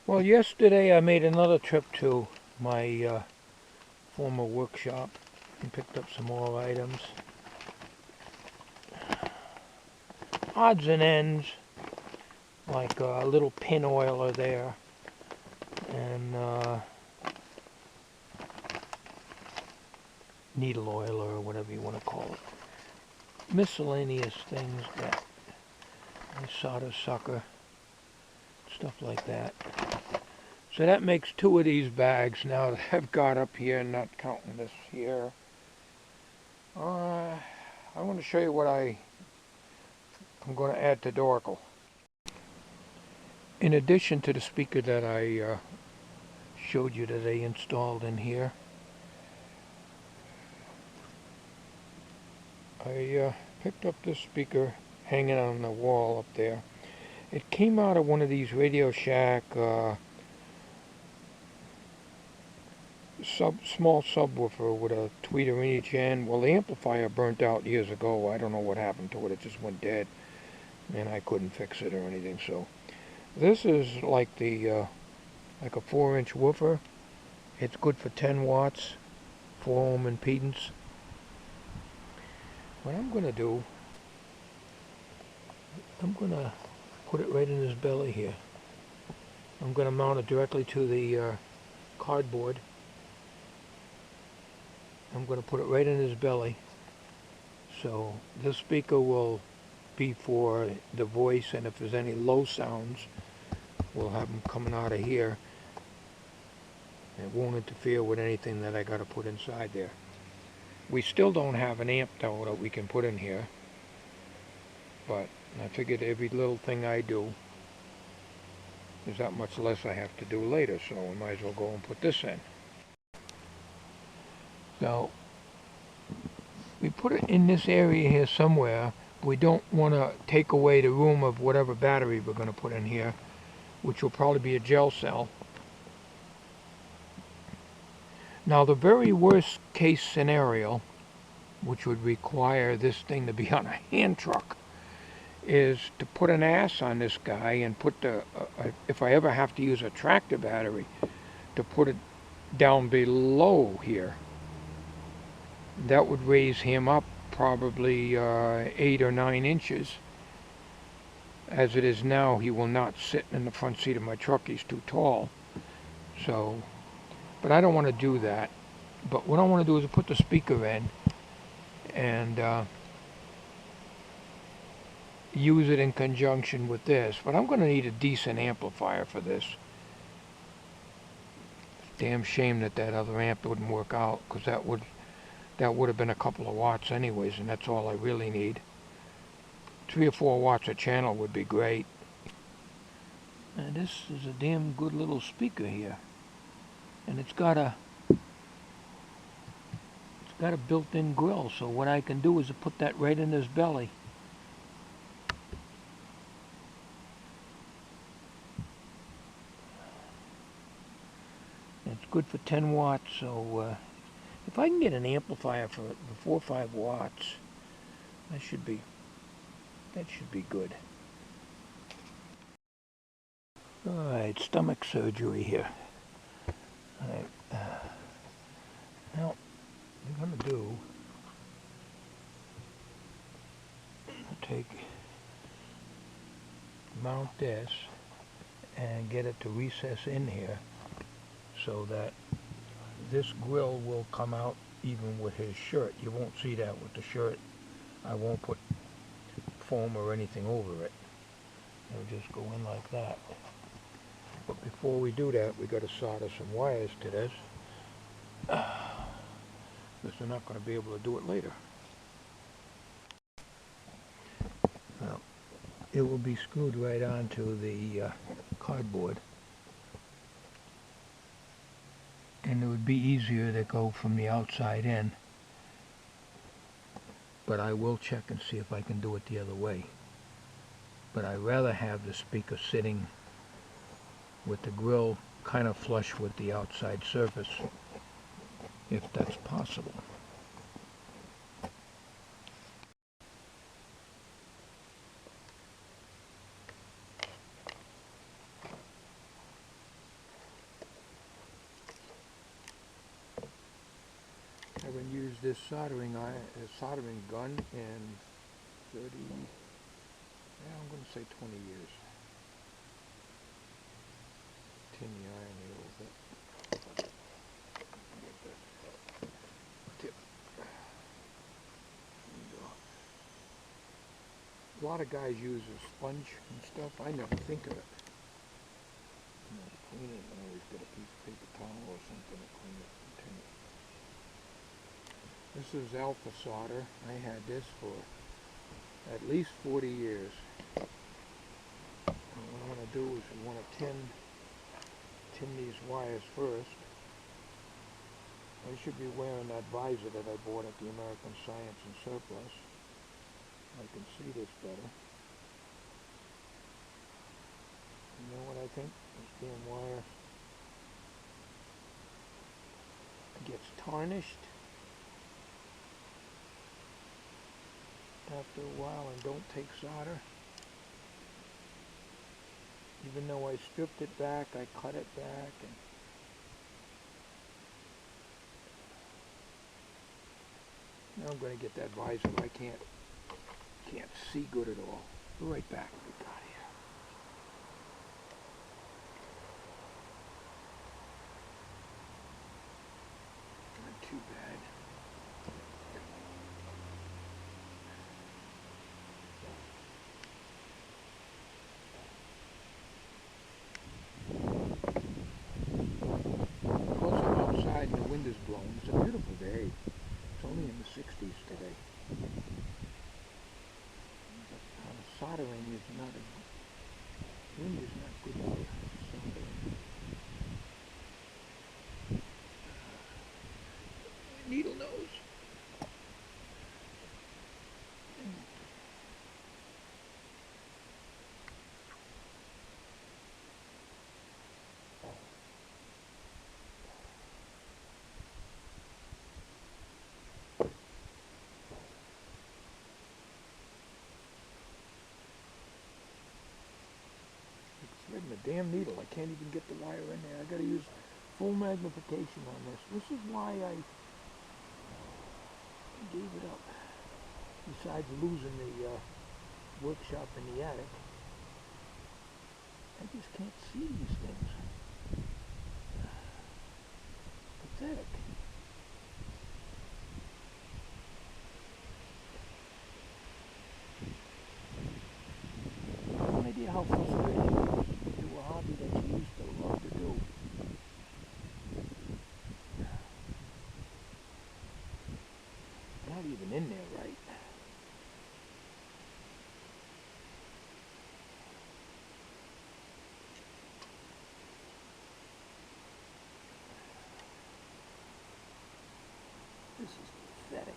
Well, yesterday I made another trip to my former workshop and picked up some more items. Odds and ends, like a little pin oiler there, and needle oiler or whatever you want to call it. Miscellaneous things that a solder sucker, stuff like that. So that makes 2 of these bags now that I've got up here, not counting this here. I want to show you what I'm going to add to Dorkel. In addition to the speaker that I showed you that I installed in here, I picked up this speaker hanging on the wall up there. It came out of one of these Radio Shack small subwoofer with a tweeter in each end. Well, the amplifier burnt out years ago. I don't know what happened to it. It just went dead, and I couldn't fix it or anything. So this is like like a 4-inch woofer. It's good for 10 watts, 4 ohm impedance. What I'm going to do, I'm going to put it right in his belly here. I'm going to mount it directly to the cardboard. I'm going to put it right in his belly. So this speaker will be for the voice, and if there's any low sounds, we'll have them coming out of here. It won't interfere with anything that I got to put inside there. We still don't have an amp though that we can put in here, but I figured every little thing I do is that much less I have to do later, so we might as well go and put this in. So we put it in this area here somewhere. We don't want to take away the room of whatever battery we're going to put in here, which will probably be a gel cell. Now the very worst case scenario, which would require this thing to be on a hand truck, is to put an ass on this guy and put if I ever have to use a tractor battery, to put it down below here. That would raise him up probably 8 or 9 inches. As it is now, he will not sit in the front seat of my truck. He's too tall. So, but I don't want to do that. But what I want to do is put the speaker in and use it in conjunction with this. But I'm going to need a decent amplifier for this. Damn shame that other amp wouldn't work out, because that would have been a couple of watts anyways, and that's all I really need. 3 or 4 watts a channel would be great. And this is a damn good little speaker here, and it's got a built-in grill, so what I can do is put that right in his belly. It's good for 10 watts, so if I can get an amplifier for 4 or 5 watts, that should be good. Alright, stomach surgery here. Alright, now what I'm going to do, mount this and get it to recess in here so that this grill will come out even with his shirt. You won't see that with the shirt. I won't put foam or anything over it. It'll just go in like that. But before we do that, we got to solder some wires to this, because we're not going to be able to do it later. Well, it will be screwed right onto the cardboard, and it would be easier to go from the outside in, but I will check and see if I can do it the other way. But I'd rather have the speaker sitting with the grill kind of flush with the outside surface, if that's possible. used this soldering gun in 30, yeah, I'm going to say 20 years. Tin the iron a little bit. Get the tip. A lot of guys use a sponge and stuff. I never think of it. Clean it, I always get a piece of paper towel or something to clean it. This is alpha solder. I had this for at least 40 years. And what I want to do is we want to tin these wires first. I should be wearing that visor that I bought at the American Science and Surplus. I can see this better. You know what I think? This damn wire gets tarnished after a while and don't take solder. Even though I stripped it back, I cut it back, and now I'm going to get that visor. I can't see good at all. Be right back. Get out of here. Not too bad. Because I'm outside and the wind is blowing, it's a beautiful day. It's only in the 60s today. Soldering is not wind is not good for soldering. Needle nose. Threading the damn needle. I can't even get the wire in there. I gotta use full magnification on this. This is why I gave it up. Besides losing the workshop in the attic, I just can't see these things. Pathetic. No idea how frustrating it is to do a hobby that you used to love to do. Not even in there right. This is pathetic.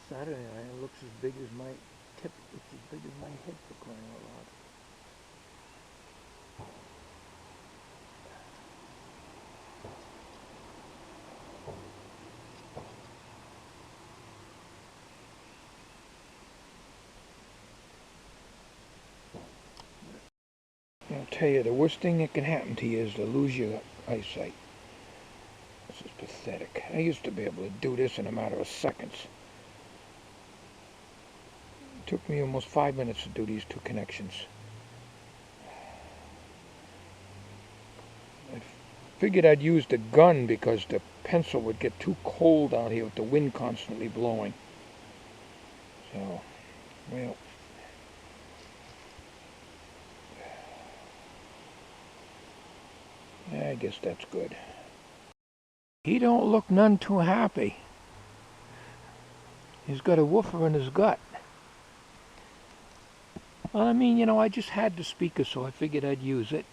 Saturday iron looks as big as my tip. It's as big as my head, for crying out loud. I'll tell you, the worst thing that can happen to you is to lose your eyesight. This is pathetic. I used to be able to do this in a matter of seconds. It took me almost 5 minutes to do these two connections. I figured I'd use the gun because the pencil would get too cold out here with the wind constantly blowing. So, well, I guess that's good. He don't look none too happy. He's got a woofer in his gut. Well, I mean, you know, I just had the speaker, so I figured I'd use it.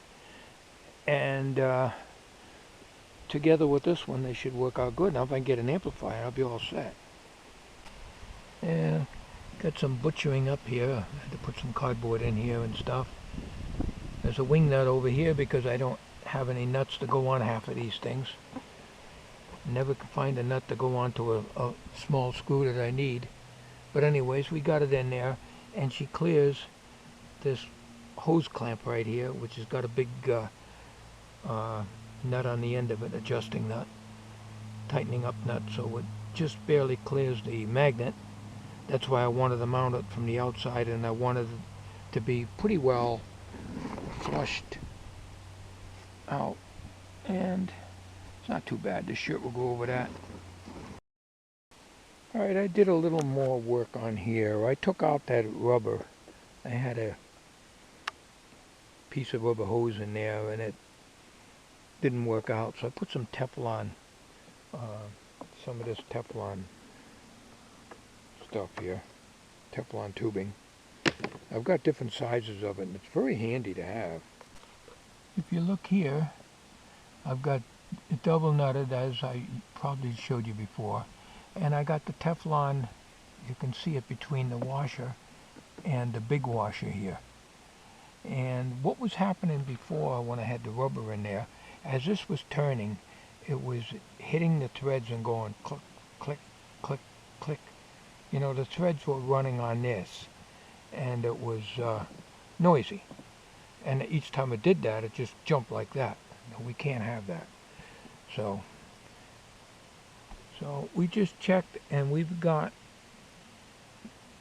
And together with this one, they should work out good. Now, if I can get an amplifier, I'll be all set. Yeah, got some butchering up here. I had to put some cardboard in here and stuff. There's a wing nut over here because I don't have any nuts to go on half of these things. never could find a nut to go onto a small screw that I need. But anyways, we got it in there, and she clears this hose clamp right here, which has got a big nut on the end of it, adjusting nut, tightening up nut, so it just barely clears the magnet. That's why I wanted to mount it from the outside, and I wanted it to be pretty well flushed out, and it's not too bad. This shirt will go over that. Alright, I did a little more work on here. I took out that rubber. I had a piece of rubber hose in there, and it didn't work out, so I put some Teflon, some of this Teflon stuff here, Teflon tubing. I've got different sizes of it, and it's very handy to have. If you look here, I've got it double nutted, as I probably showed you before, and I got the Teflon, you can see it between the washer and the big washer here. And what was happening before when I had the rubber in there, as this was turning, it was hitting the threads and going click, click, click, click. You know, the threads were running on this, and it was noisy. And each time it did that, it just jumped like that. We can't have that. So we just checked, and we've got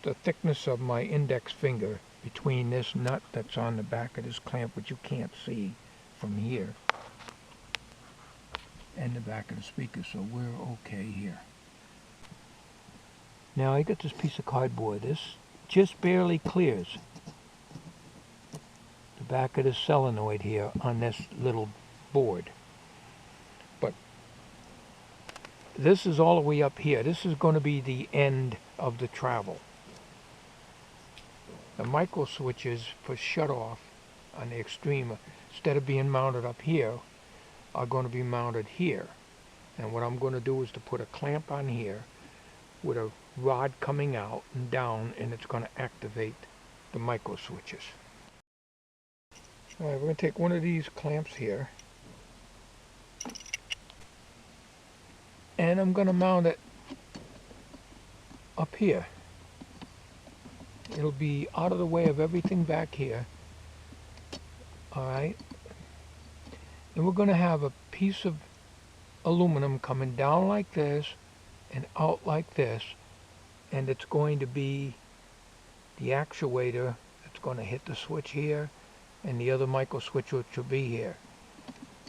the thickness of my index finger between this nut that's on the back of this clamp, which you can't see from here, and the back of the speaker, so we're okay here. Now I got this piece of cardboard. This just barely clears the back of the solenoid here on this little board. But this is all the way up here. This is going to be the end of the travel. The micro switches for shut off on the extreme, instead of being mounted up here, are going to be mounted here. And what I'm going to do is to put a clamp on here with a rod coming out and down, and it's going to activate the micro switches. Alright, we're going to take one of these clamps here, and I'm going to mount it up here. It'll be out of the way of everything back here. Alright, and we're going to have a piece of aluminum coming down like this and out like this, and it's going to be the actuator that's going to hit the switch here, and the other micro switch which will be here.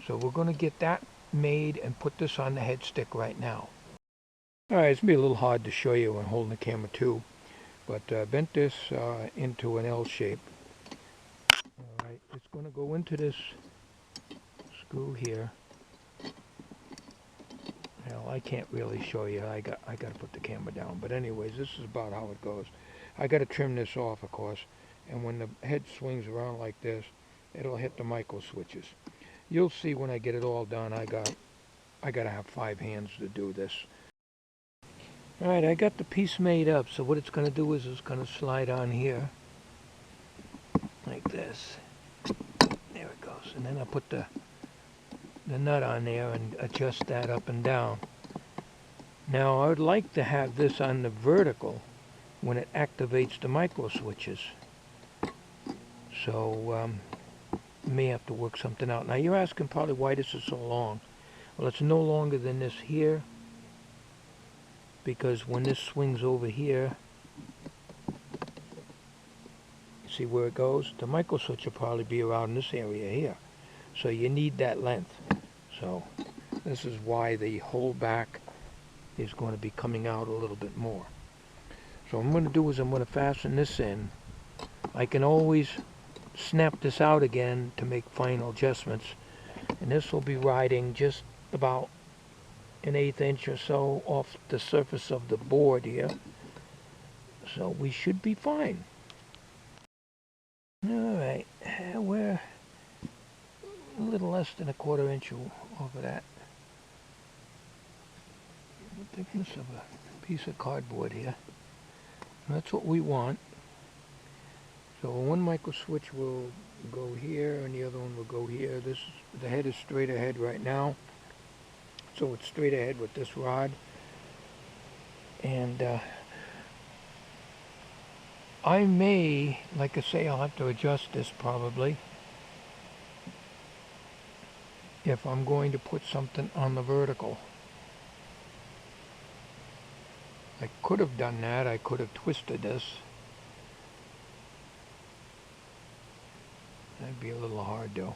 So we're going to get that made and put this on the head stick right now. Alright, it's going to be a little hard to show you when holding the camera too, but bent this into an L shape. Alright, it's going to go into this screw here. Well, I can't really show you. I got to put the camera down. But anyways, this is about how it goes. I got to trim this off, of course, and when the head swings around like this, it'll hit the micro switches. You'll see when I get it all done. I got to have 5 hands to do this. All right, I got the piece made up. So what it's going to do is it's going to slide on here like this. There it goes, and then I put the nut on there and adjust that up and down. Now I would like to have this on the vertical when it activates the micro switches. So may have to work something out. Now you're asking probably why this is so long. Well, it's no longer than this here, because when this swings over here, see where it goes? The micro switch will probably be around this area here. So you need that length. So this is why the whole back is going to be coming out a little bit more. So what I'm going to do is I'm going to fasten this in. I can always snap this out again to make final adjustments. And this will be riding just about an 1/8 inch or so off the surface of the board here. So we should be fine. Alright, we're a little less than a 1/4 inch over that. The thickness of a piece of cardboard here. And that's what we want. So one micro switch will go here and the other one will go here. The head is straight ahead right now. so it's straight ahead with this rod. And I may, like I say, I'll have to adjust this probably if I'm going to put something on the vertical. I could have done that. I could have twisted this. That'd be a little hard though.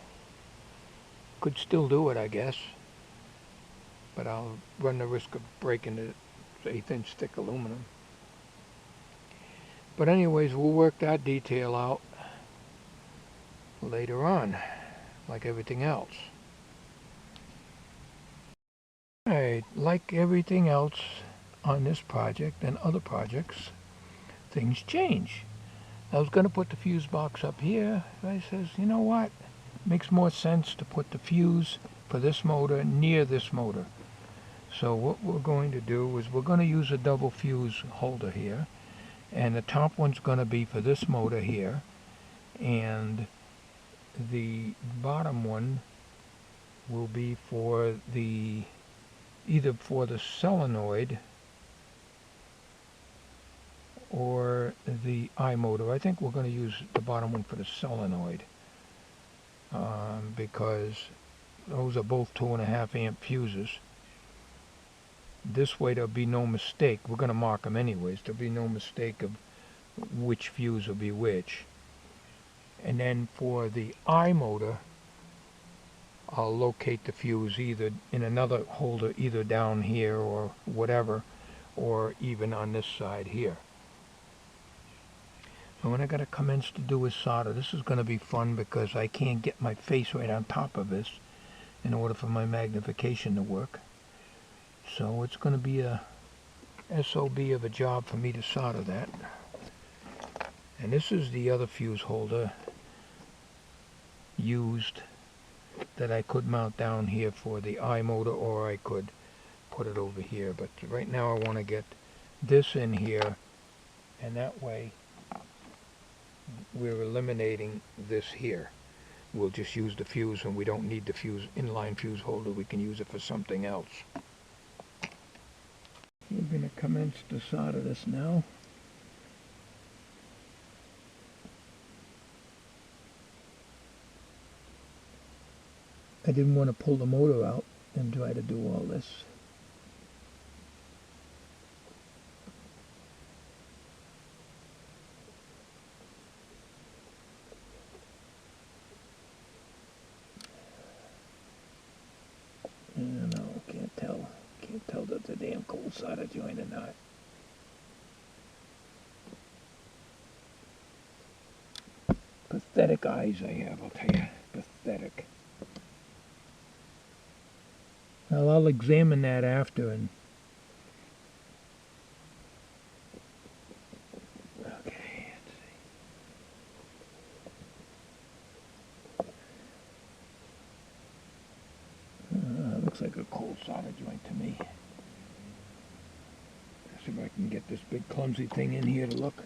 Could still do it, I guess, but I'll run the risk of breaking it. It's 1/8 inch thick aluminum. But anyways, we'll work that detail out later on, like everything else. Alright, like everything else on this project and other projects, things change. I was going to put the fuse box up here. I says, you know what? Makes more sense to put the fuse for this motor near this motor. So what we're going to do is we're going to use a double fuse holder here. And the top one's going to be for this motor here. And the bottom one will be for the either for the solenoid or the I motor. I think we're going to use the bottom one for the solenoid because those are both 2.5 amp fuses. This way there'll be no mistake. We're going to mark them anyways. There'll be no mistake of which fuse will be which. And then for the I motor, I'll locate the fuse either in another holder, either down here or whatever, or even on this side here. So what I got to commence to do is solder. This is going to be fun because I can't get my face right on top of this in order for my magnification to work. So it's going to be a SOB of a job for me to solder that. And this is the other fuse holder used that I could mount down here for the I motor, or I could put it over here. But right now I want to get this in here, and that way we're eliminating this here. We'll just use the fuse, and we don't need the fuse inline fuse holder. We can use it for something else. We're going to commence to solder this now. I didn't want to pull the motor out and try to do all this. No, can't tell. Can't tell that the damn cold solder joint or not. Pathetic eyes I have, I'll tell you. Pathetic. Well, I'll examine that after and... Okay, let's see. Looks like a cold solder joint to me. Let's see if I can get this big clumsy thing in here to look.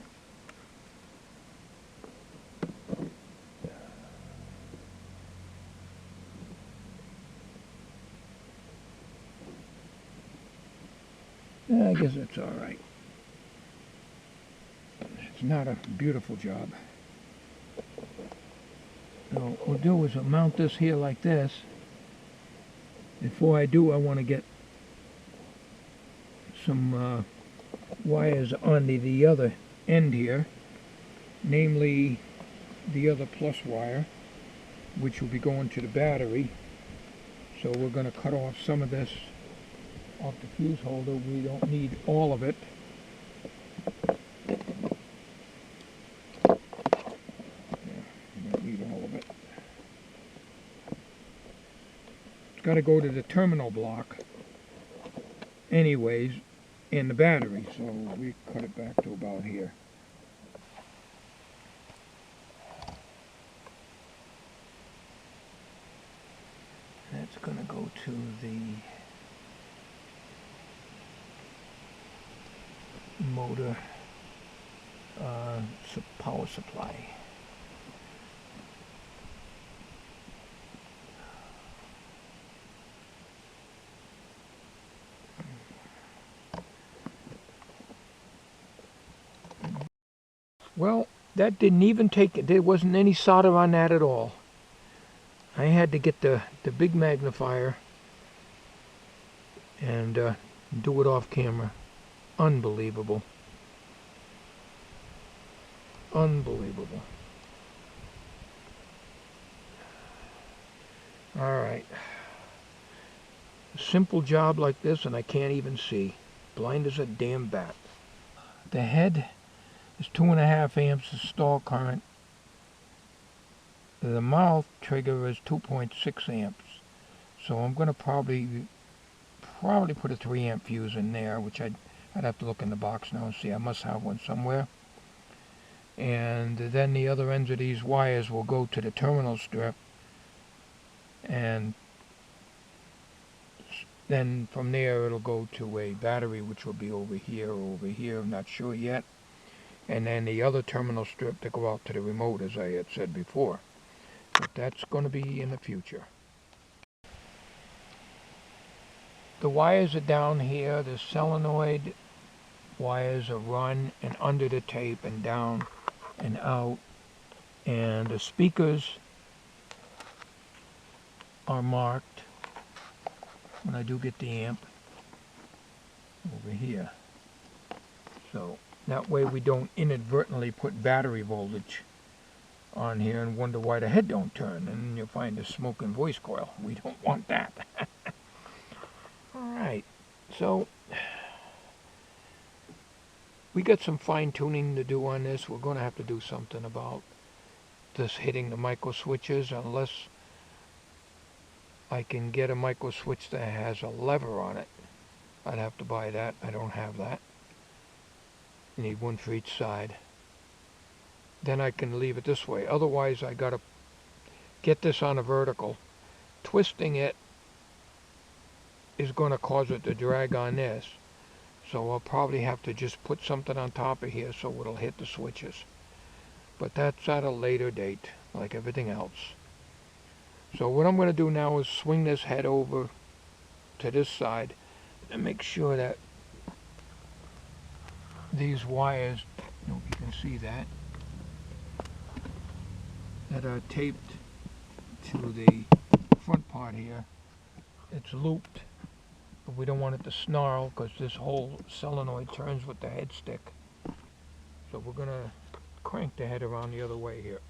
I guess that's all right. It's not a beautiful job. So what we'll do is I'll mount this here like this. Before I do, I want to get some wires on the other end here, namely the other plus wire, which will be going to the battery. So we're going to cut off some of this off the fuse holder. We don't need all of it. We don't need all of it. It's got to go to the terminal block anyways, in the battery, so we cut it back to about here. That's going to go to the motor power supply. Well, that didn't even take it. There wasn't any solder on that at all. I had to get the big magnifier and do it off camera. Unbelievable. Unbelievable. Alright. A simple job like this and I can't even see. Blind as a damn bat. The head is 2.5 amps of stall current. The mouth trigger is 2.6 amps. So I'm going to probably put a 3 amp fuse in there, which I'd have to look in the box now and see. I must have one somewhere. And then the other ends of these wires will go to the terminal strip, and then from there it'll go to a battery, which will be over here or over here, I'm not sure yet. And then the other terminal strip to go out to the remote, as I had said before. But that's going to be in the future. The wires are down here. The solenoid wires are run and under the tape and down and out. And the speakers are marked when I do get the amp over here. So that way we don't inadvertently put battery voltage on here and wonder why the head don't turn, and you'll find a smoking voice coil. We don't want that. Alright, so we got some fine tuning to do on this. We're going to have to do something about this hitting the micro switches, unless I can get a micro switch that has a lever on it. I'd have to buy that. I don't have that. You need one for each side. Then I can leave it this way. Otherwise I got to get this on a vertical. Twisting it is going to cause it to drag on this. So I'll probably have to just put something on top of here so it'll hit the switches. But that's at a later date, like everything else. So what I'm going to do now is swing this head over to this side and make sure that these wires, I don't know if you can see that are taped to the front part here. It's looped, but we don't want it to snarl because this whole solenoid turns with the head stick. So we're going to crank the head around the other way here.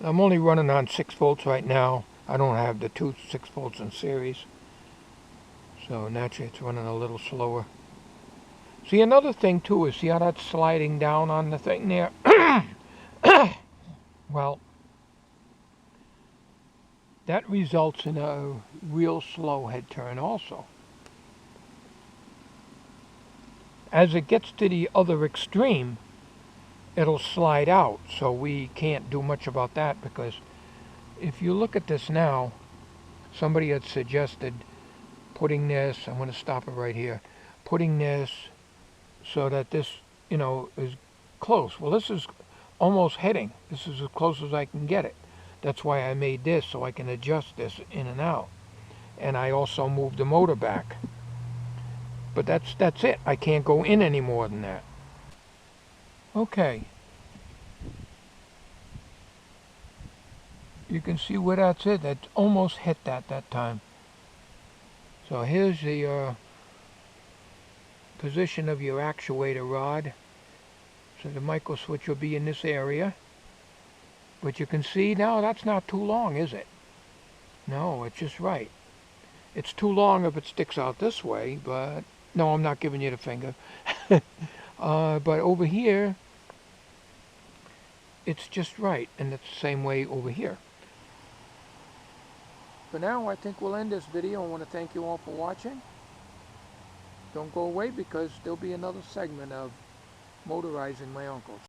I'm only running on 6 volts right now. I don't have the two 6 volts in series, so naturally it's running a little slower. See, another thing too is, see how that's sliding down on the thing there? Well, that results in a real slow head turn also. As it gets to the other extreme, it'll slide out, so we can't do much about that, because if you look at this now, somebody had suggested putting this, I'm going to stop it right here, putting this so that this, you know, is close. Well, this is almost heading. This is as close as I can get it. That's why I made this, so I can adjust this in and out. And I also moved the motor back. But that's it. I can't go in any more than that. Okay. You can see where that's it. That almost hit that time. So here's the position of your actuator rod. So the micro switch will be in this area. But you can see now that's not too long, is it? No, it's just right. It's too long if it sticks out this way, but no, I'm not giving you the finger. But over here, it's just right, and it's the same way over here. For now, I think we'll end this video. I want to thank you all for watching. Don't go away, because there'll be another segment of Motorizing my uncles.